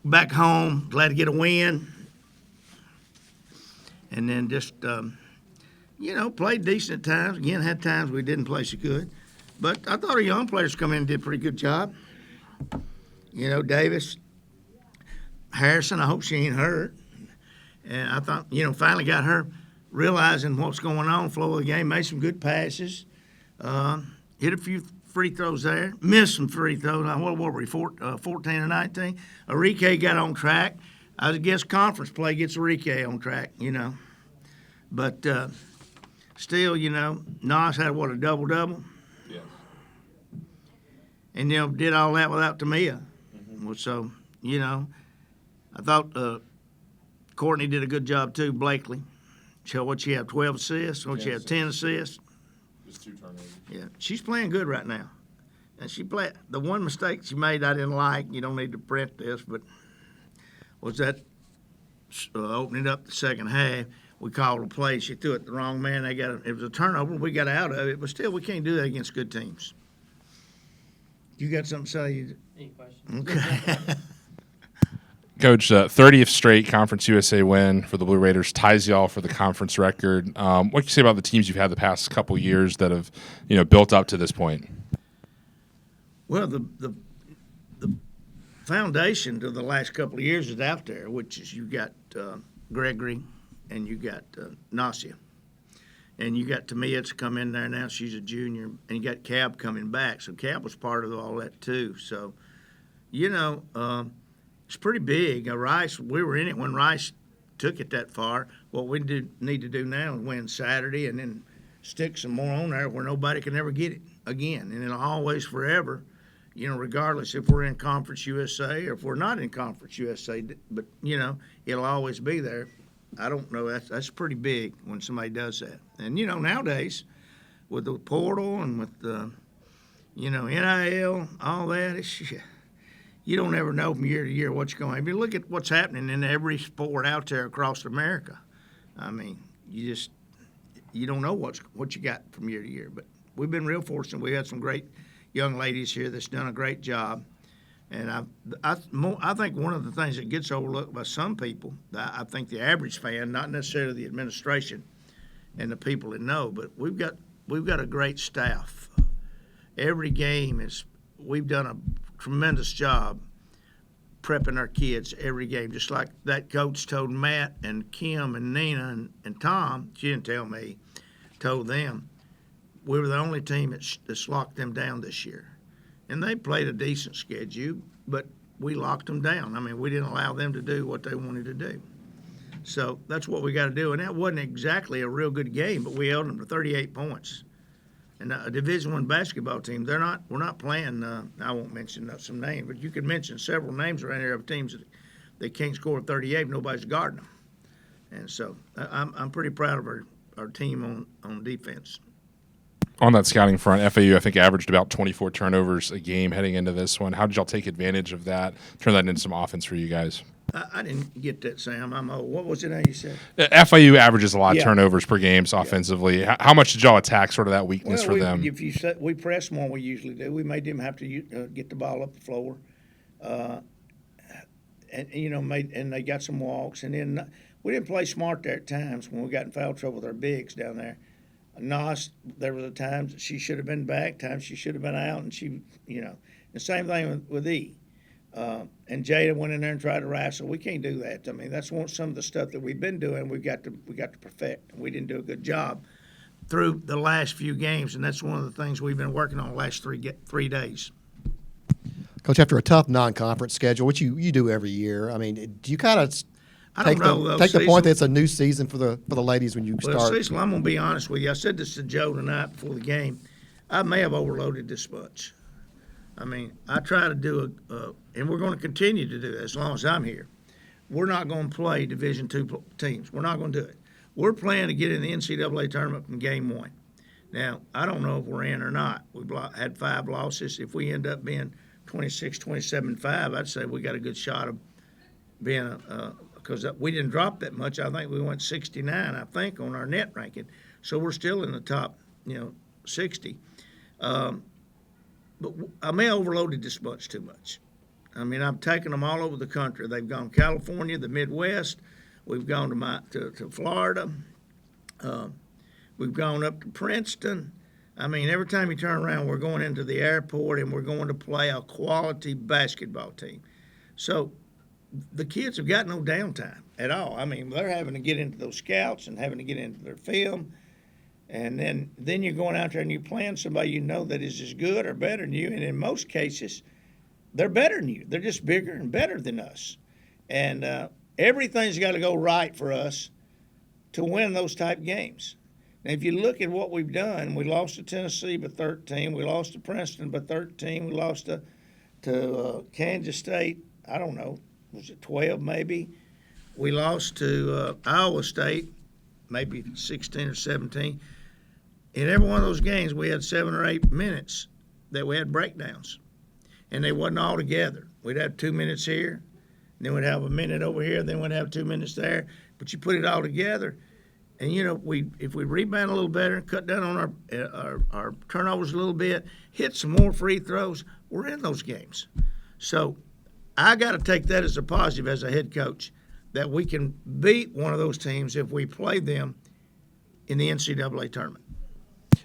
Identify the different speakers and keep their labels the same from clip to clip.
Speaker 1: back home, glad to get a win. And then just, played decent at times. Again, had times we didn't play so good. But I thought our young players come in and did a pretty good job. Davis, Harrison, I hope she ain't hurt. And I thought, finally got her realizing what's going on, flow of the game, made some good passes, hit a few free throws there, missed some free throws. What were we, 14 or 19? Enrique got on track. I guess conference play gets Enrique on track, But still, Nas had, a double-double?
Speaker 2: Yes.
Speaker 1: And, did all that without Tamia. Mm-hmm. So, I thought Courtney did a good job too, Blakely. What'd she have, 12 assists? What'd she have, 10 assists?
Speaker 2: Just 2 turnovers.
Speaker 1: Yeah, she's playing good right now. And the one mistake she made I didn't like, you don't need to print this, but was that opening up the second half. We called a play. She threw it the wrong man. It was a turnover. We got out of it, but still, we can't do that against good teams. You got something to say?
Speaker 3: Any questions?
Speaker 1: Okay.
Speaker 4: Coach, 30th straight Conference USA win for the Blue Raiders ties y'all for the conference record. What can you say about the teams you've had the past couple years that have, built up to this point?
Speaker 1: Well, the foundation to the last couple of years is out there, which is you got Gregory and you got Nasia. And you got Tamia to come in there now. She's a junior. And you got Cab coming back. So Cab was part of all that too. So, it's pretty big. Rice, we were in it when Rice took it that far. What we need to do now is win Saturday and then stick some more on there where nobody can ever get it again. And it'll always, forever, regardless if we're in Conference USA or if we're not in Conference USA. But, it'll always be there. I don't know. That's pretty big when somebody does that. And, nowadays, with the portal and with the, NIL, all that, you don't ever know from year to year what's going on. If you look at what's happening in every sport out there across America, I mean, you don't know what you got from year to year. But we've been real fortunate. We had some great young ladies here that's done a great job. And I think one of the things that gets overlooked by some people, I think the average fan, not necessarily the administration and the people that know, but we've got a great staff. Every game we've done a tremendous job prepping our kids every game, just like that coach told Matt and Kim and Nina and Tom. She didn't tell me, told them. We were the only team that's locked them down this year. And they played a decent schedule, but we locked them down. I mean, we didn't allow them to do what they wanted to do. So that's what we got to do. And that wasn't exactly a real good game, but we held them to 38 points. And a Division I basketball team, we're not playing, I won't mention some names, but you could mention several names around here of teams that can't score 38, nobody's guarding them. And so I'm pretty proud of our team on defense.
Speaker 4: On that scouting front, FIU, I think, averaged about 24 turnovers a game heading into this one. How did y'all take advantage of that, turn that into some offense for you guys?
Speaker 1: I didn't get that, Sam. I'm old. What was it that you said?
Speaker 4: FIU averages a lot of
Speaker 1: Yeah.
Speaker 4: turnovers per game offensively. How much did y'all attack sort of that weakness for them?
Speaker 1: If you said we press more, we usually do. We made them have to get the ball up the floor, and they got some walks. And then we didn't play smart there at times when we got in foul trouble with our bigs down there. Nos, there were the times that she should have been back, times she should have been out, and she, the same thing with E. And Jada went in there and tried to wrestle. We can't do that. I mean, that's some of the stuff that we've been doing. We got to perfect. We didn't do a good job through the last few games, and that's one of the things we've been working on the last 3 days.
Speaker 5: Coach, after a tough non-conference schedule, which you do every year, I mean, do you kind of take the point that it's a new season for the ladies when you start?
Speaker 1: Cecil, I'm going to be honest with you. I said this to Joe tonight before the game. I may have overloaded this much. I mean, I try to do and we're going to continue to do that as long as I'm here. We're not going to play Division II teams. We're not going to do it. We're planning to get in the NCAA tournament from game one. Now, I don't know if we're in or not. We've had 5 losses. If we end up being 26, 27-5, I'd say we got a good shot of being because we didn't drop that much. I think we went 69, on our net ranking. So we're still in the top, 60. But I may have overloaded this much too much. I mean, I've taken them all over the country. They've gone California, the Midwest. We've gone to Florida. We've gone up to Princeton. I mean, every time you turn around, we're going into the airport and we're going to play a quality basketball team. So the kids have got no downtime at all. I mean, they're having to get into those scouts and having to get into their film. And then you're going out there and you're playing somebody you know that is as good or better than you. And in most cases, they're better than you. They're just bigger and better than us. And everything's got to go right for us to win those type games. Now, if you look at what we've done, we lost to Tennessee by 13. We lost to Princeton by 13. We lost to Kansas State, I don't know, was it 12 maybe? We lost to Iowa State, maybe 16 or 17. In every one of those games, we had 7 or 8 minutes that we had breakdowns, and they wasn't all together. We'd have 2 minutes here, then we'd have a minute over here, then we'd have 2 minutes there. But you put it all together, and if we rebound a little better, cut down on our turnovers a little bit, hit some more free throws, we're in those games. So I got to take that as a positive as a head coach, that we can beat one of those teams if we play them in the NCAA tournament.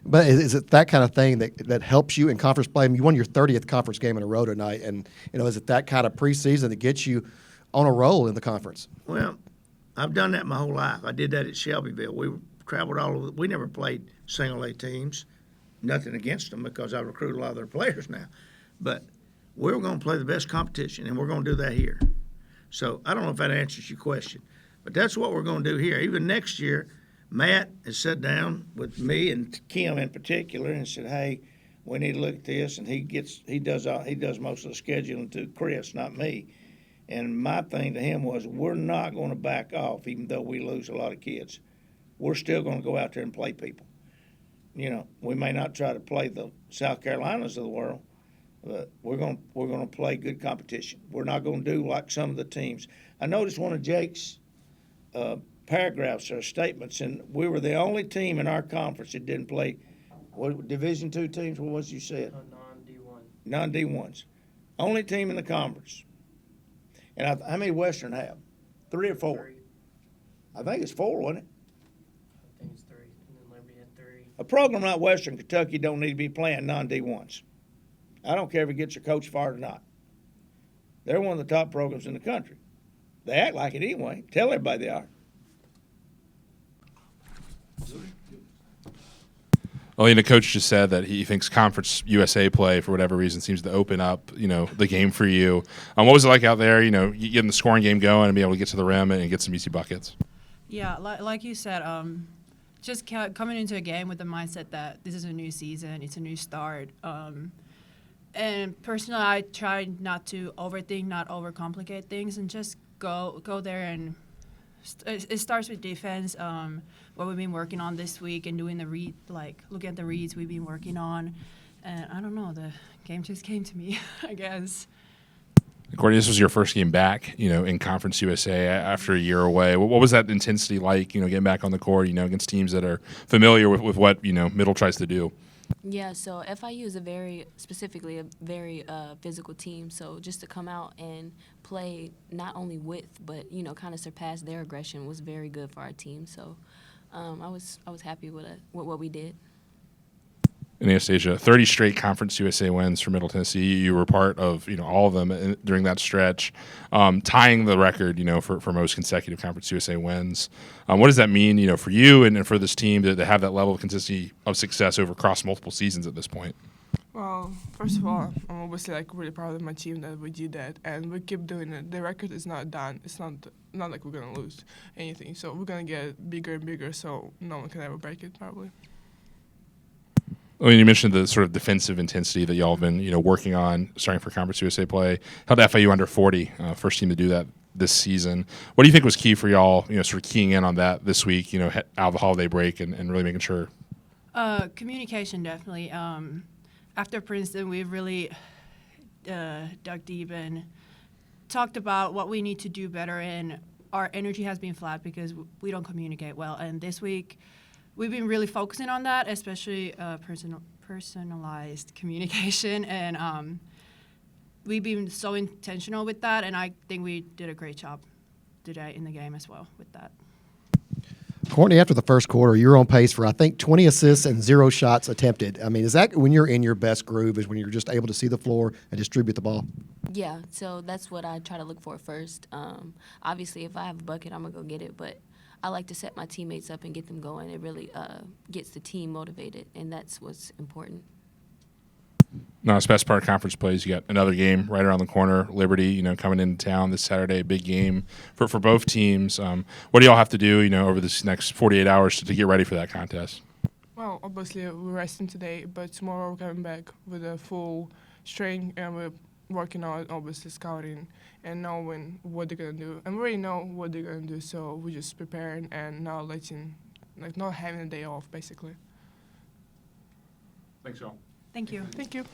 Speaker 5: But is it that kind of thing that helps you in conference play? I mean, you won your 30th conference game in a row tonight, and is it that kind of preseason that gets you on a roll in the conference?
Speaker 1: Well, I've done that my whole life. I did that at Shelbyville. We traveled all over. We never played single A teams. Nothing against them because I recruit a lot of their players now. But we're going to play the best competition, and we're going to do that here. So I don't know if that answers your question, but that's what we're going to do here. Even next year, Matt has sat down with me and Kim in particular and said, "Hey, we need to look at this." And he does most of the scheduling to Chris, not me. And my thing to him was, we're not going to back off, even though we lose a lot of kids. We're still going to go out there and play people. We may not try to play the South Carolinas of the world, but we're going to play good competition. We're not going to do like some of the teams. I noticed one of Jake's paragraphs or statements, and we were the only team in our conference that didn't play Division II teams. What was you said?
Speaker 2: Non-D1.
Speaker 1: Non-D1s. Only team in the conference. And how many Western have? 3 or 4?
Speaker 2: 3.
Speaker 1: I think it's 4, wasn't it?
Speaker 2: I think it's 3. And then Liberty had 3.
Speaker 1: A program like Western Kentucky don't need to be playing non-D1s. I don't care if it gets your coach fired or not. They're one of the top programs in the country. They act like it anyway. Tell everybody they are.
Speaker 4: Well, Coach just said that he thinks Conference USA play, for whatever reason, seems to open up, the game for you. What was it like out there, getting the scoring game going and be able to get to the rim and get some easy buckets?
Speaker 3: Yeah, like you said, just coming into a game with the mindset that this is a new season, it's a new start. And personally, I try not to overthink, not overcomplicate things, and just go there. And it starts with defense. What we've been working on this week and doing the read, looking at the reads we've been working on. And I don't know, the game just came to me, I guess.
Speaker 4: Courtney, this was your first game back, in Conference USA after a year away. What was that intensity like, getting back on the court, against teams that are familiar with what, Middle tries to do?
Speaker 6: Yeah, so FIU is a very physical team. So just to come out and play not only with, but kind of surpass their aggression was very good for our team. So I was happy with what we did.
Speaker 4: Anastasia, 30 straight Conference USA wins for Middle Tennessee. You were part of all of them during that stretch, tying the record for most consecutive Conference USA wins. What does that mean for you and for this team to have that level of consistency of success across multiple seasons at this point?
Speaker 7: Well, first of all, I'm obviously really proud of my team that we did that, and we keep doing it. The record is not done. It's not like we're gonna lose anything. So we're gonna get bigger and bigger, so no one can ever break it probably.
Speaker 4: Well, you mentioned the sort of defensive intensity that y'all have been, working on starting for Conference USA play. Held FIU under 40, first team to do that this season. What do you think was key for y'all, sort of keying in on that this week, out of the holiday break and really making sure?
Speaker 3: Communication, definitely. After Princeton, we really dug deep and talked about what we need to do better, and our energy has been flat because we don't communicate well. And this week, we've been really focusing on that, especially personalized communication. And we've been so intentional with that, and I think we did a great job today in the game as well with that.
Speaker 5: Courtney, after the first quarter, you're on pace for, I think, 20 assists and 0 shots attempted. I mean, is that when you're in your best groove, is when you're just able to see the floor and distribute the ball?
Speaker 6: Yeah, so that's what I try to look for first. Obviously, if I have a bucket, I'm going to go get it, but I like to set my teammates up and get them going. It really gets the team motivated, and that's what's important.
Speaker 4: No, it's best part of conference plays. You got another game right around the corner. Liberty, coming into town this Saturday, a big game for both teams. What do y'all have to do, over this next 48 hours to get ready for that contest?
Speaker 7: Well, obviously we're resting today, but tomorrow we're coming back with a full strength, and we're working on obviously scouting and knowing what they're gonna do. And we already know what they're gonna do, so we're just preparing and not having a day off, basically.
Speaker 4: Thanks, y'all.
Speaker 3: Thank you.
Speaker 7: Thank you.